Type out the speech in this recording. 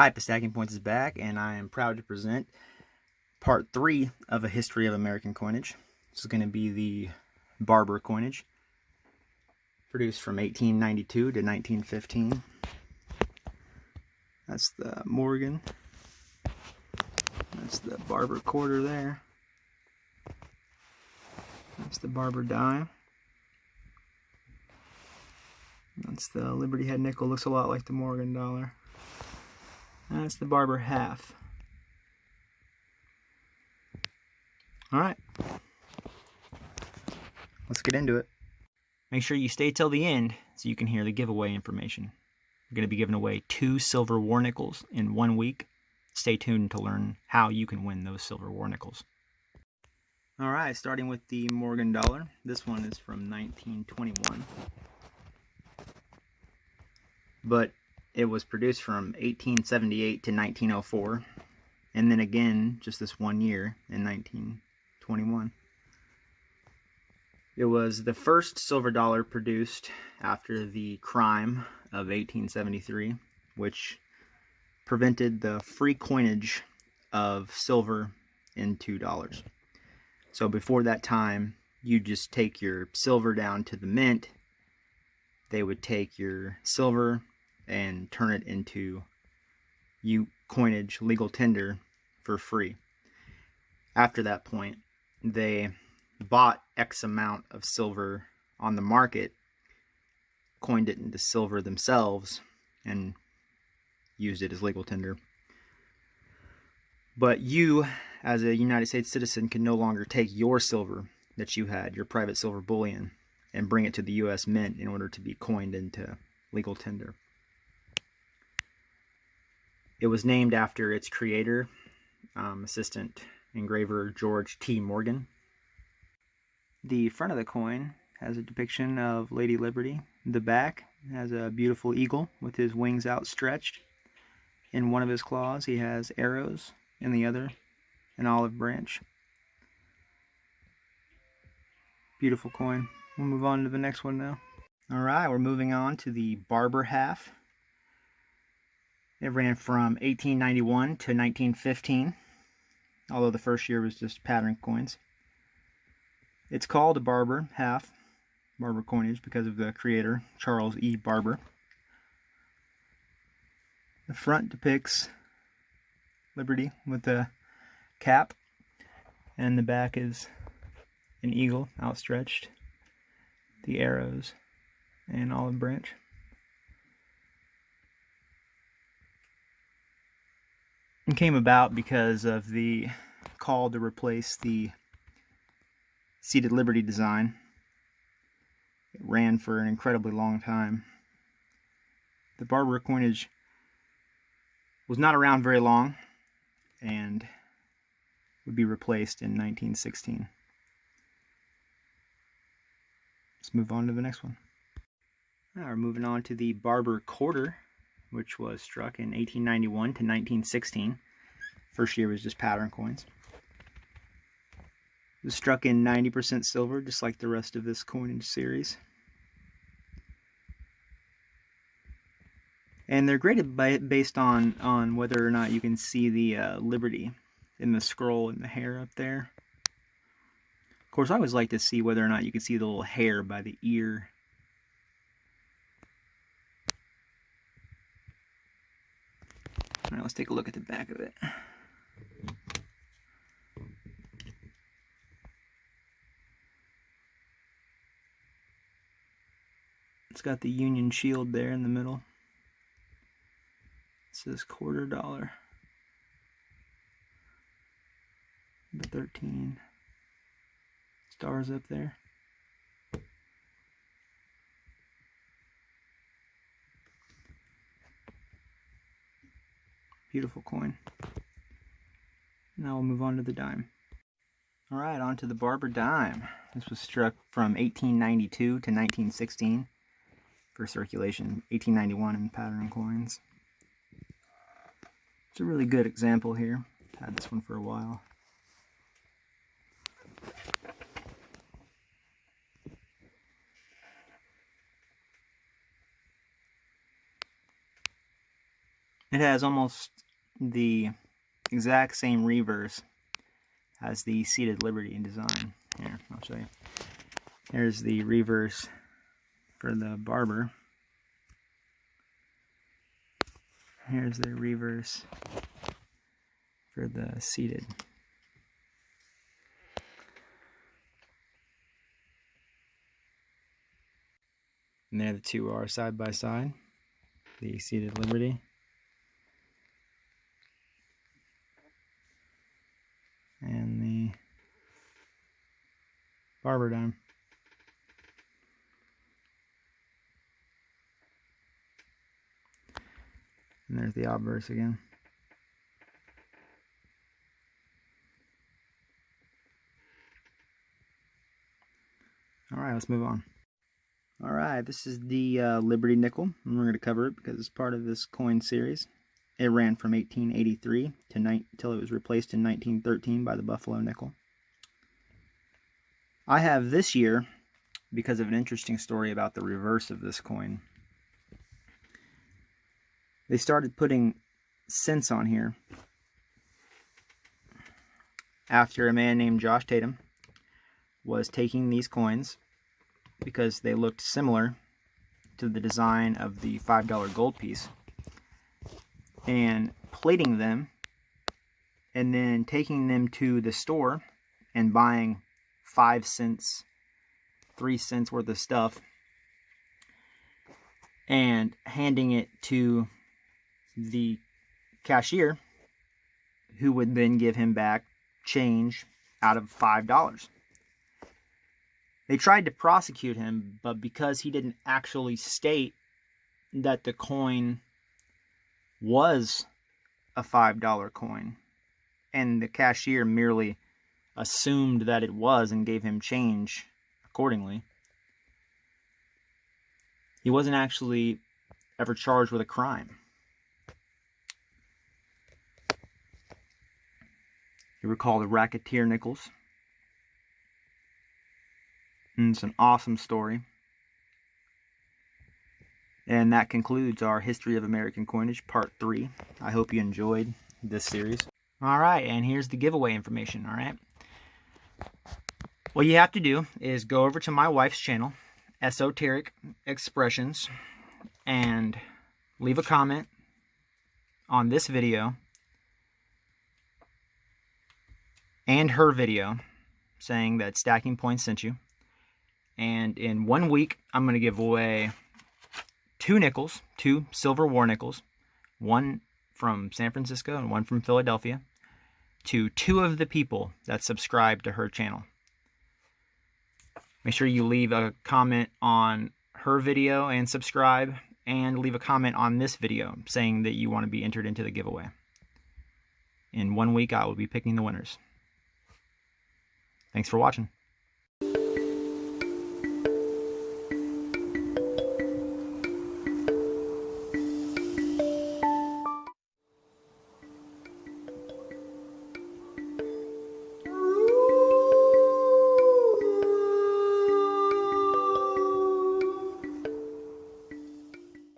Alright, Stacking Points is back, and I am proud to present part 3 of A History of American Coinage. This is going to be the Barber coinage, produced from 1892 to 1915. That's the Morgan. That's the Barber quarter there. That's the Barber dime. That's the Liberty Head nickel, looks a lot like the Morgan dollar. That's the Barber half. Alright, let's get into it. Make sure you stay till the end so you can hear the giveaway information. We're going to be giving away 2 silver war nickels in 1 week. Stay tuned to learn how you can win those silver war nickels. Alright, starting with the Morgan dollar. This one is from 1921. But it was produced from 1878 to 1904, and then again just this 1 year in 1921. It was the first silver dollar produced after the crime of 1873, which prevented the free coinage of silver into dollars. So before that time, you just take your silver down to the mint. They would take your silver and turn it into coinage, legal tender, for free. After that point, they bought X amount of silver on the market, coined it into silver themselves, and used it as legal tender. But you, as a United States citizen, can no longer take your silver that you had, your private silver bullion, and bring it to the U.S. Mint in order to be coined into legal tender. It was named after its creator, assistant engraver George T. Morgan. The front of the coin has a depiction of Lady Liberty. The back has a beautiful eagle with his wings outstretched. In one of his claws he has arrows, in the other an olive branch. Beautiful coin. We'll move on to the next one now. Alright, we're moving on to the Barber half. It ran from 1891 to 1915, although the first year was just pattern coins. It's called a Barber half, Barber coinage, because of the creator, Charles E. Barber. The front depicts Liberty with the cap, and the back is an eagle outstretched, the arrows, and olive branch. It came about because of the call to replace the seated Liberty design. It ran for an incredibly long time. The Barber coinage was not around very long and would be replaced in 1916. Let's move on to the next one. Now we're moving on to the Barber quarter, which was struck in 1891 to 1916. First year was just pattern coins. It was struck in 90% silver, just like the rest of this coinage series. And they're graded based on whether or not you can see the Liberty in the scroll and the hair up there. Of course, I always like to see whether or not you can see the little hair by the ear. Alright, let's take a look at the back of it. It's got the Union shield there in the middle. It says $quarter. The 13 stars up there. Beautiful coin. Now we'll move on to the dime. Alright, on to the Barber dime. This was struck from 1892 to 1916 for circulation, 1891 in pattern coins. It's a really good example here. I've had this one for a while. It has almost the exact same reverse as the seated Liberty design. Here, I'll show you. Here's the reverse for the Barber. Here's the reverse for the seated. And there the two are side by side. The seated Liberty and the Barber dime. And there's the obverse again. Alright, let's move on. Alright, this is the Liberty nickel, and we're going to cover it because it's part of this coin series. It ran from 1883 until it was replaced in 1913 by the Buffalo nickel. I have this year, because of an interesting story about the reverse of this coin, they started putting cents on here after a man named Josh Tatum was taking these coins because they looked similar to the design of the $5 gold piece and plating them and then taking them to the store and buying 5 cents, 3 cents worth of stuff and handing it to the cashier, who would then give him back change out of $5. They tried to prosecute him, but because he didn't actually state that the coin was a $5 coin, and the cashier merely assumed that it was and gave him change accordingly, he wasn't actually ever charged with a crime. You recall the racketeer nickels. And it's an awesome story. And that concludes our History of American Coinage Part 3. I hope you enjoyed this series. Alright, and here's the giveaway information, alright? What you have to do is go over to my wife's channel, Esoteric Expressions, and leave a comment on this video and her video saying that Stacking Points sent you. And in 1 week, I'm going to give away 2 nickels, 2 silver war nickels, one from San Francisco and one from Philadelphia, to 2 of the people that subscribe to her channel. Make sure you leave a comment on her video and subscribe, and leave a comment on this video saying that you want to be entered into the giveaway. In 1 week, I will be picking the winners. Thanks for watching.